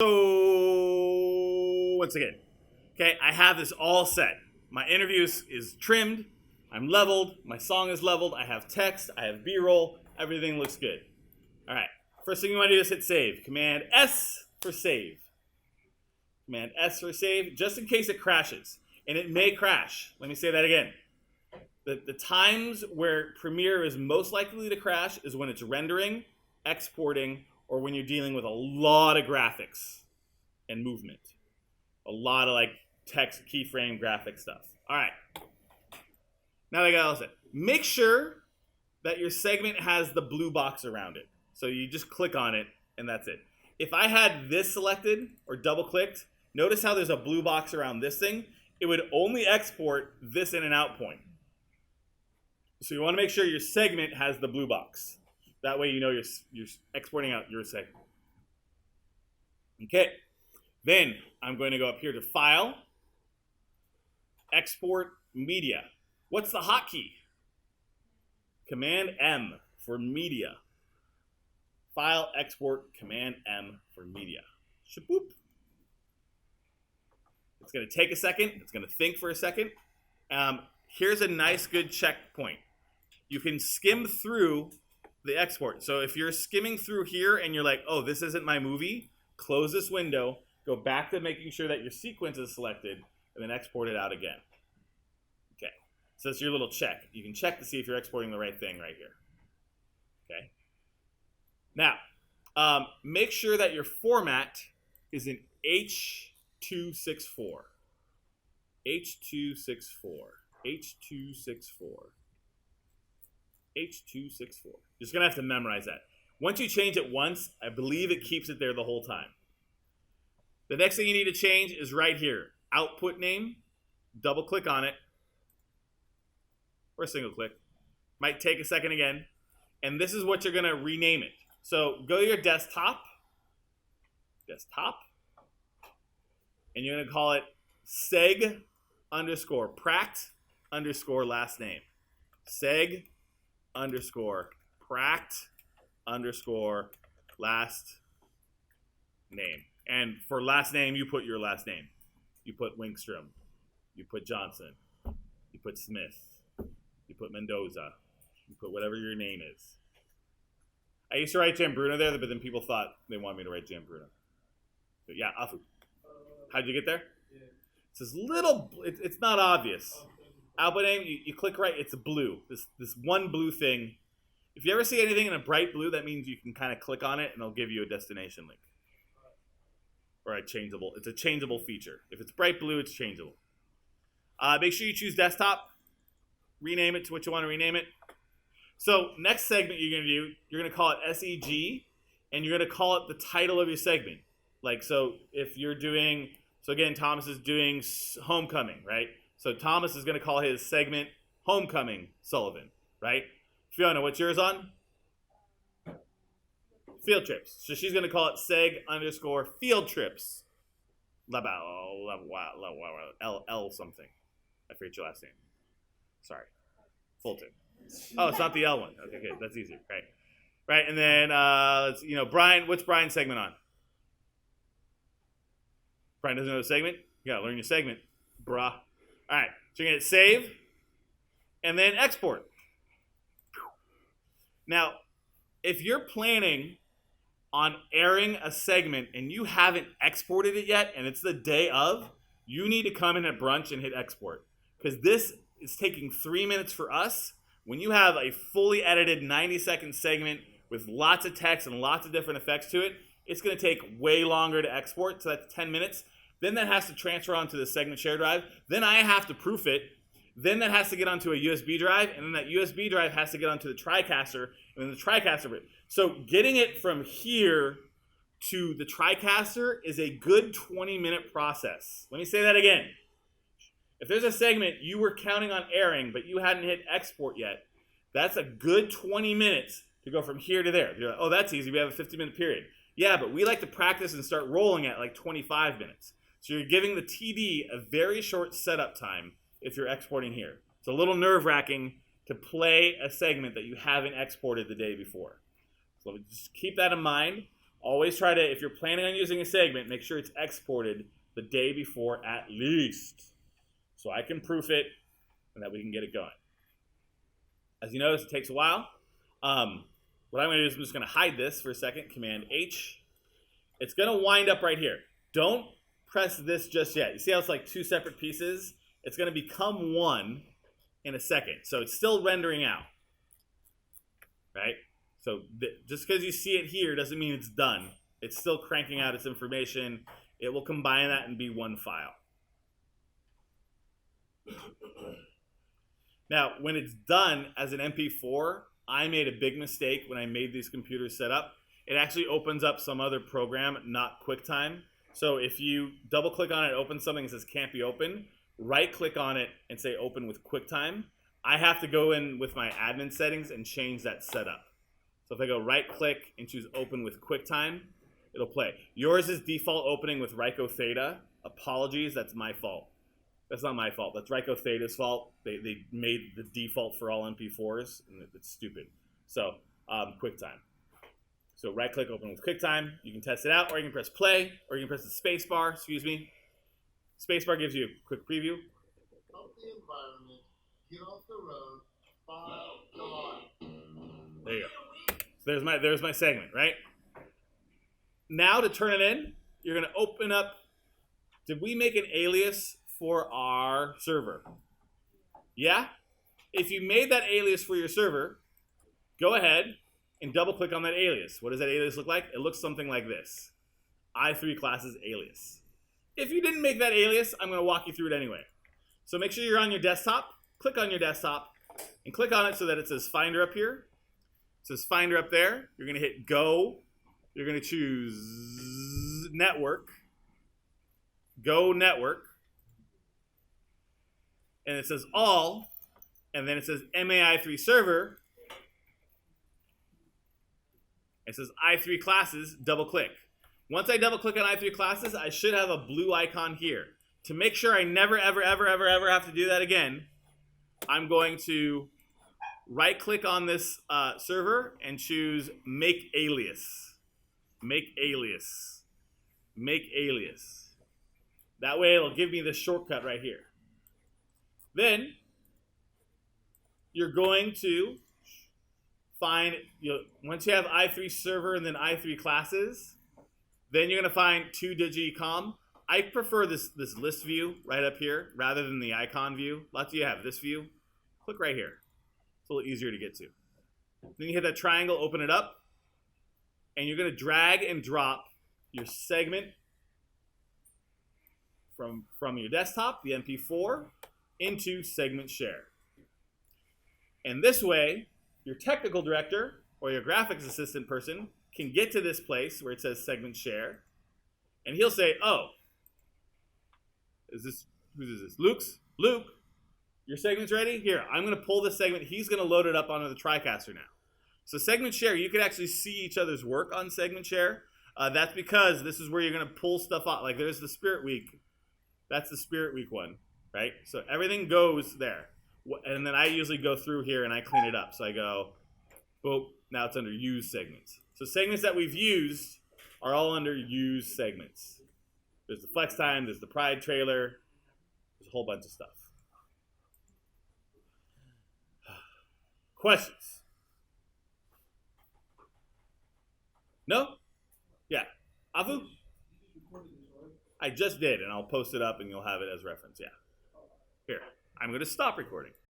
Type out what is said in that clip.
So, once again, okay, I have this all set. My interview is trimmed, I'm leveled, my song is leveled, I have text, I have B-roll, everything looks good. All right, first thing you want to do is hit save. Command S for save. Command S for save, just in case it crashes. And it may crash. Let me say that again. The times where Premiere is most likely to crash is when it's rendering, exporting, or when you're dealing with a lot of graphics and movement. A lot of like text, keyframe, graphic stuff. All right. Now that I got all set. Make sure that your segment has the blue box around it. So you just click on it and that's it. If I had this selected or double clicked, notice how there's a blue box around this thing. It would only export this in and out point. So you want to make sure your segment has the blue box. That way you know you're exporting out your segment. Okay, then I'm going to go up here to File, Export Media. What's the hotkey? Command M for Media. File, Export, Command M for Media. Shaboop. It's going to take a second. It's going to think for a second. Here's a nice, good checkpoint. You can skim through the export. So if you're skimming through here and you're like, oh, this isn't my movie, close this window, go back to making sure that your sequence is selected, and then export it out again. Okay, so that's your little check. You can check to see if you're exporting the right thing right here. Okay. Now, make sure that your format is in H.264. H.264. H.264. H.264. You're just going to have to memorize that. Once you change it once, I believe it keeps it there the whole time. The next thing you need to change is right here. Output name. Double click on it. Or single click. Might take a second again. And this is what you're going to rename it. So go to your desktop. Desktop. And you're going to call it seg underscore pract underscore last name. Seg underscore pract underscore last name. And for last name, you put your last name. You put Winkstrom. You put Johnson. You put Smith. You put Mendoza. You put whatever your name is. I used to write Bruno there, but then people thought they wanted me to write Bruno. So yeah, Afu. How'd you get there? Yeah. It's this little, it's not obvious. Output name, you click right, it's blue. This one blue thing. If you ever see anything in a bright blue, that means you can kind of click on it and it'll give you a destination link. Or it's a changeable feature. If it's bright blue, it's changeable. Make sure you choose desktop. Rename it to what you want to rename it. So next segment you're going to do, you're going to call it SEG, and you're going to call it the title of your segment. Like, so if you're doing, so again, Thomas is doing Homecoming, right? So Thomas is going to call his segment Homecoming Sullivan, right? Fiona, what's yours on? Field trips. So she's going to call it seg underscore field trips. L something. I forget your last name. Sorry. Fulton. Oh, it's not the L one. Okay, good. That's easier. Right. Right, and then, Brian, what's Brian's segment on? Brian doesn't know the segment? You gotta learn your segment, bruh. All right, so you're gonna hit save, and then export. Now, if you're planning on airing a segment and you haven't exported it yet, and it's the day of, you need to come in at brunch and hit export. Because this is taking 3 minutes for us. When you have a fully edited 90-second segment with lots of text and lots of different effects to it, it's going to take way longer to export, so that's 10 minutes. Then that has to transfer onto the segment share drive. Then I have to proof it. Then that has to get onto a USB drive, and then that USB drive has to get onto the TriCaster, and then the TriCaster. So getting it from here to the TriCaster is a good 20-minute process. Let me say that again. If there's a segment you were counting on airing, but you hadn't hit export yet, that's a good 20 minutes to go from here to there. You're like, oh, that's easy. We have a 50-minute period. Yeah, but we like to practice and start rolling at like 25 minutes. So you're giving the TV a very short setup time if you're exporting here. It's a little nerve-wracking to play a segment that you haven't exported the day before. So just keep that in mind. Always try to, if you're planning on using a segment, make sure it's exported the day before at least, so I can proof it and that we can get it going. As you notice, it takes a while. What I'm going to do is I'm just going to hide this for a second. Command H. It's going to wind up right here. Don't press this just yet. You see how it's like two separate pieces? It's going to become one in a second. So it's still rendering out. Right? So just because you see it here doesn't mean it's done. It's still cranking out its information. It will combine that and be one file. Now, when it's done as an MP4, I made a big mistake when I made these computers set up. It actually opens up some other program, not QuickTime. So if you double click on it, open something that says can't be opened, right click on it and say open with QuickTime. I have to go in with my admin settings and change that setup. So if I go right click and choose open with QuickTime, it'll play. Yours is default opening with Ryko Theta. Apologies, that's my fault. That's not my fault. That's Ryko Theta's fault. They made the default for all MP4s, and it's stupid. So QuickTime. So right click open with QuickTime. You can test it out, or you can press play, or you can press the space bar, excuse me. Space bar gives you a quick preview. Help the environment, get off the road, file, go on. There you go. So there's my segment, right? Now to turn it in, you're gonna open up. Did we make an alias for our server? Yeah? If you made that alias for your server, go ahead and double click on that alias. What does that alias look like? It looks something like this. i3 classes alias. If you didn't make that alias, I'm going to walk you through it anyway. So make sure you're on your desktop. Click on your desktop and click on it so that it says Finder up here. It says Finder up there. You're going to hit Go. You're going to choose Network. Go Network. And it says All. And then it says MAI3 Server. It says i3 classes, double click. Once I double click on i3 classes, I should have a blue icon here. To make sure I never, ever, ever, ever, ever have to do that again, I'm going to right click on this server and choose Make Alias. Make Alias. Make Alias. That way it'll give me the shortcut right here. Then you're going to find, once you have i3 server and then i3 classes, then you're going to find 2digicom. I prefer this list view right up here rather than the icon view. Lots of you have this view. Click right here. It's a little easier to get to. Then you hit that triangle, open it up, and you're going to drag and drop your segment from your desktop, the MP4, into segment share. And this way, your technical director or your graphics assistant person can get to this place where it says segment share, and he'll say, oh, who's this? Luke, your segment's ready? Here, I'm going to pull this segment. He's going to load it up onto the TriCaster now. So segment share, you can actually see each other's work on segment share. That's because this is where you're going to pull stuff out. Like there's the Spirit Week. That's the Spirit Week one, right? So everything goes there. And then I usually go through here and I clean it up. So I go, boop, now it's under use segments. So segments that we've used are all under use segments. There's the flex time, there's the pride trailer, there's a whole bunch of stuff. Questions? No? Yeah. Avu? I just did, and I'll post it up and you'll have it as reference, yeah. Here, I'm going to stop recording.